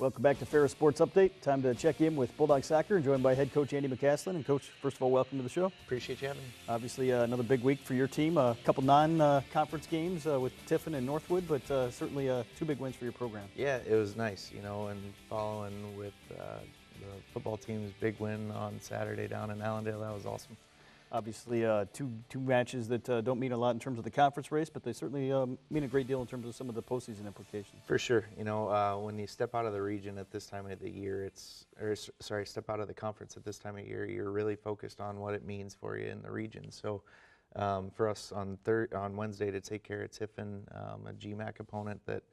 Welcome back to Ferris Sports Update. Time to check in with Bulldog Soccer, joined by head coach Andy McCaslin. And Coach, first of all, welcome to the show. Appreciate you having me. Obviously, another big week for your team. A couple non-conference games with Tiffin and Northwood, but certainly 2 big wins for your program. Yeah, it was nice, and following with the football team's big win on Saturday down in Allendale, that was awesome. Obviously, two matches that don't mean a lot in terms of the conference race, but they certainly mean a great deal in terms of some of the postseason implications. For sure. When you step out of the region at this time of the year, step out of the conference at this time of year, you're really focused on what it means for you in the region. So for us on Wednesday to take care of Tiffin, a GMAC opponent that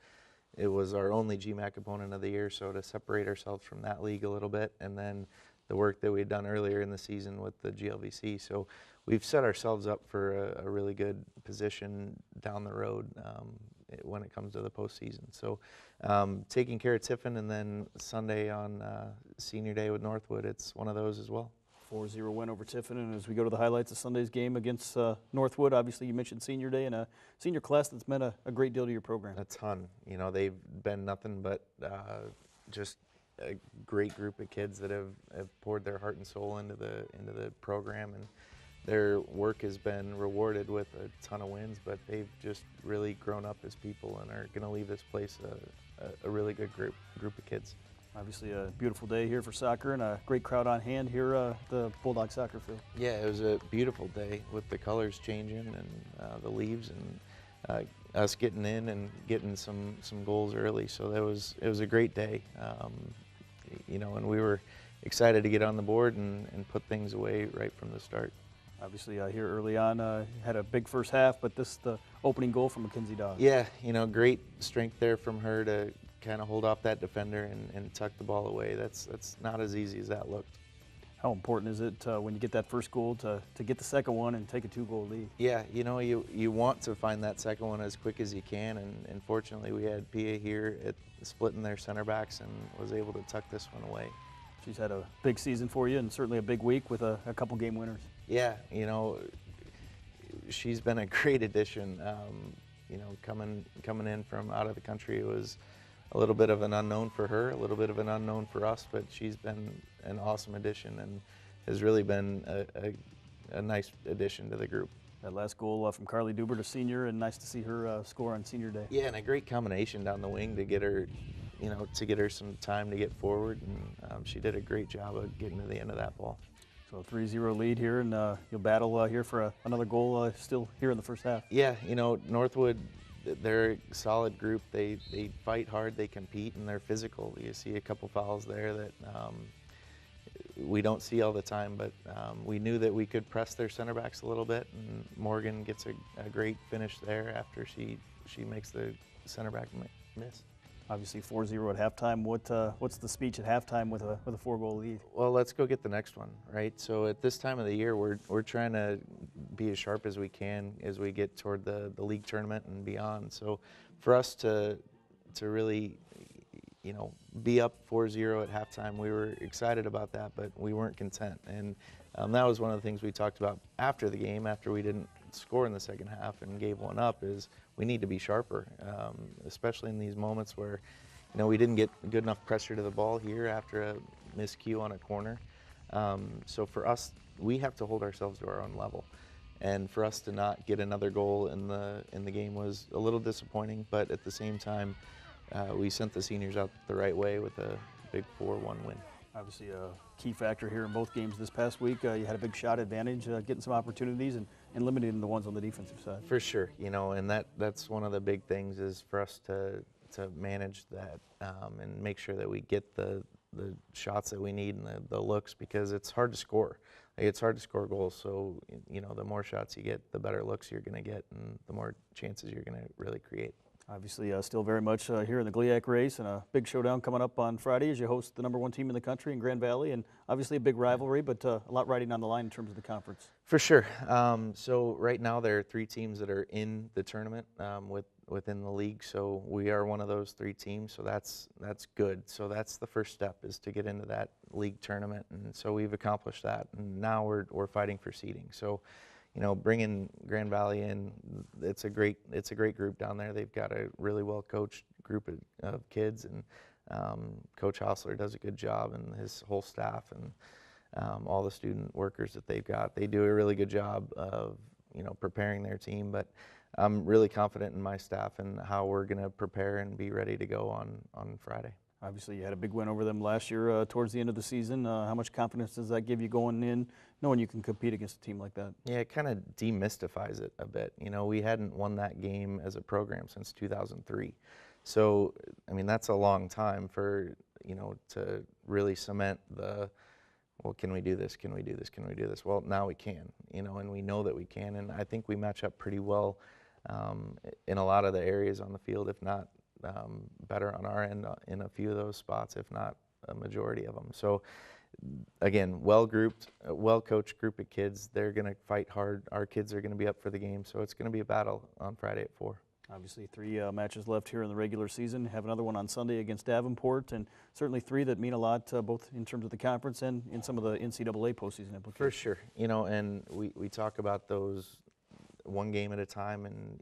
it was our only GMAC opponent of the year, so to separate ourselves from that league a little bit, and then the work that we had done earlier in the season with the GLVC. So we've set ourselves up for a really good position down the road when it comes to the postseason. So taking care of Tiffin, and then Sunday on Senior Day with Northwood, it's one of those as well. 4-0 win over Tiffin, and as we go to the highlights of Sunday's game against Northwood, obviously you mentioned Senior Day and a senior class that's meant a great deal to your program. A ton. They've been nothing but just a great group of kids that have poured their heart and soul into the program, and their work has been rewarded with a ton of wins, but they've just really grown up as people and are going to leave this place a really good group of kids. Obviously a beautiful day here for soccer and a great crowd on hand here at the Bulldog soccer field. Yeah, it was a beautiful day with the colors changing and the leaves, and us getting in and getting some goals early. So it was a great day. And we were excited to get on the board and put things away right from the start. Obviously, here early on, had a big first half, but this is the opening goal from Mackenzie Dawes. Yeah, great strength there from her to kind of hold off that defender and tuck the ball away. That's not as easy as that looked. How important is it when you get that first goal to get the second one and take a 2-goal lead? Yeah, you want to find that second one as quick as you can, and fortunately we had Pia here at splitting their center backs and was able to tuck this one away. She's had a big season for you and certainly a big week with a couple game winners. Yeah, she's been a great addition. Coming in from out of the country, it was a little bit of an unknown for her, a little bit of an unknown for us, but she's been an awesome addition and has really been a nice addition to the group. That last goal from Carly Duber to senior, and nice to see her score on Senior Day. Yeah, and a great combination down the wing to get her, some time to get forward, and she did a great job of getting to the end of that ball. So a 3-0 lead here, and you'll battle here for another goal still here in the first half. Yeah, Northwood, they're a solid group. They fight hard, they compete, and they're physical. You see a couple fouls there that we don't see all the time, but we knew that we could press their center backs a little bit, and Morgan gets a great finish there after she makes the center back miss. Obviously 4-0 at halftime. What's the speech at halftime with a 4-goal lead? Well, let's go get the next one, right? So at this time of the year, we're trying to be as sharp as we can as we get toward the league tournament and beyond. So for us to really, be up 4-0 at halftime, we were excited about that, but we weren't content. And that was one of the things we talked about after the game, after we didn't score in the second half and gave one up, is we need to be sharper, especially in these moments where, we didn't get good enough pressure to the ball here after a miscue on a corner. So for us, we have to hold ourselves to our own level. And for us to not get another goal in the game was a little disappointing, but at the same time, we sent the seniors out the right way with a big 4-1 win. Obviously a key factor here in both games this past week. You had a big shot advantage, getting some opportunities and limiting the ones on the defensive side. For sure, and that's one of the big things is for us to manage that and make sure that we get the shots that we need and the looks, because it's hard to score. It's hard to score goals, so the more shots you get, the better looks you're going to get and the more chances you're going to really create. Obviously still very much here in the GLIAC race, and a big showdown coming up on Friday as you host the #1 team in the country in Grand Valley, and obviously a big rivalry, but a lot riding on the line in terms of the conference. For sure. So right now there are 3 teams that are in the tournament within the league, so we are one of those 3 teams, so that's good. So that's the first step, is to get into that league tournament, and so we've accomplished that, and now we're fighting for seeding. So bringing Grand Valley in, it's a great group down there. They've got a really well coached group of kids, and Coach Hausler does a good job, and his whole staff, and all the student workers that they've got. They do a really good job of preparing their team, but I'm really confident in my staff and how we're going to prepare and be ready to go on Friday. Obviously, you had a big win over them last year towards the end of the season. How much confidence does that give you going in, knowing you can compete against a team like that? Yeah, it kind of demystifies it a bit. We hadn't won that game as a program since 2003. So, I mean, that's a long time for, to really cement well, can we do this? Can we do this? Can we do this? Well, now we can, and we know that we can. And I think we match up pretty well in a lot of the areas on the field, if not better on our end in a few of those spots, if not a majority of them. So again, well-grouped, well-coached group of kids. They're going to fight hard. Our kids are going to be up for the game, so it's going to be a battle on Friday at 4. Obviously, 3 matches left here in the regular season. Have another one on Sunday against Davenport, and certainly 3 that mean a lot, both in terms of the conference and in some of the NCAA postseason implications. For sure. And we talk about those one game at a time, and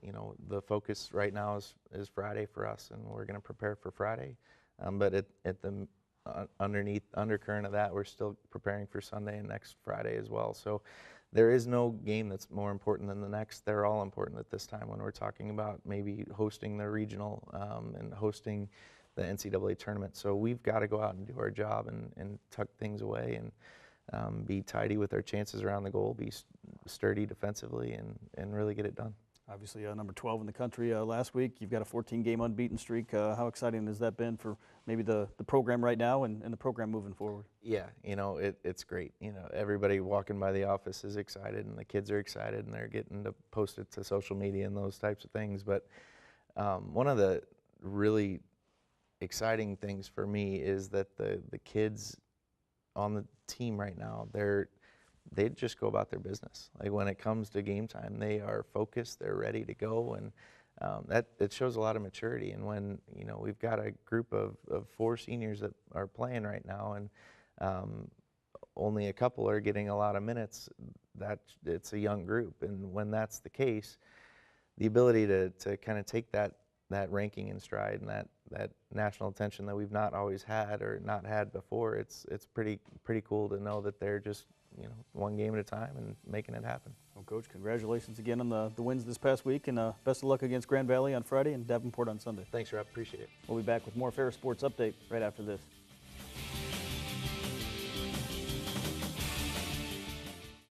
the focus right now is Friday for us, and we're going to prepare for Friday. But at the undercurrent of that, we're still preparing for Sunday and next Friday as well. So there is no game that's more important than the next. They're all important at this time when we're talking about maybe hosting the regional and hosting the NCAA tournament. So we've got to go out and do our job and tuck things away and be tidy with our chances around the goal, be sturdy defensively, and really get it done. Obviously, number 12 in the country last week. You've got a 14-game unbeaten streak. How exciting has that been for maybe the program right now and the program moving forward? Yeah, it's great. Everybody walking by the office is excited, and the kids are excited, and they're getting to post it to social media and those types of things. But one of the really exciting things for me is that the kids on the team right now, they just go about their business. Like when it comes to game time, they are focused, they're ready to go, and that it shows a lot of maturity. And when we've got a group of 4 seniors that are playing right now, and only a couple are getting a lot of minutes, that it's a young group. And when that's the case, the ability to kind of take that ranking in stride and that national attention that we've not always had or not had before, it's pretty cool to know that they're just one game at a time and making it happen. Well, Coach, congratulations again on the wins this past week, and best of luck against Grand Valley on Friday and Davenport on Sunday. Thanks, Rob. Appreciate it. We'll be back with more Ferris Sports Update right after this.